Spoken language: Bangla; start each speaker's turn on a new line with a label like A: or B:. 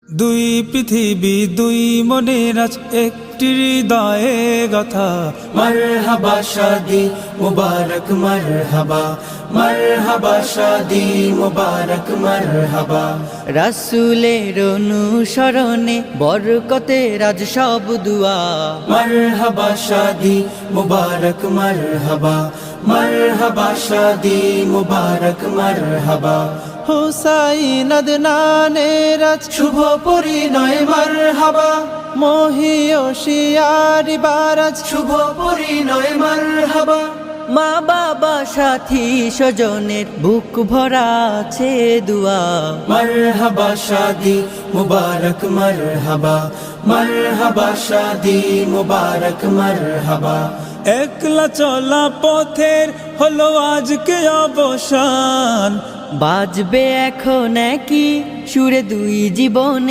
A: দুই পৃথিবী দুই মনের আজ একটি হৃদয়ে গাথা।
B: মারহাবা শাদি মুবারক মারহাবা, মারহাবা শাদি মুবারক মারহাবা।
C: রাসূলের অনুসরণে বরকতের আজ সব দুয়া।
B: মারহাবা শাদি মুবারক মারহাবা, মারহাবা শাদি মুবারক মারহাবা।
A: হুসাইন আদনানের আজ
B: শুভ পরিণয় মারহাবা,
A: মহিয়সিয়ারি বারাজ
B: শুভ পরিণয় মারহাবা।
C: মা বাবা সাথী স্বজনের বুক ভরা আছে দুয়া।
B: মারহাবা শাদি মুবারক মারহাবা, মারহাবা শাদি মুবারক মারহাবা।
A: একলা চলা পথের হলো আজকে অবসান।
C: বাজবে এখন একই সুরে দুই জীবনে।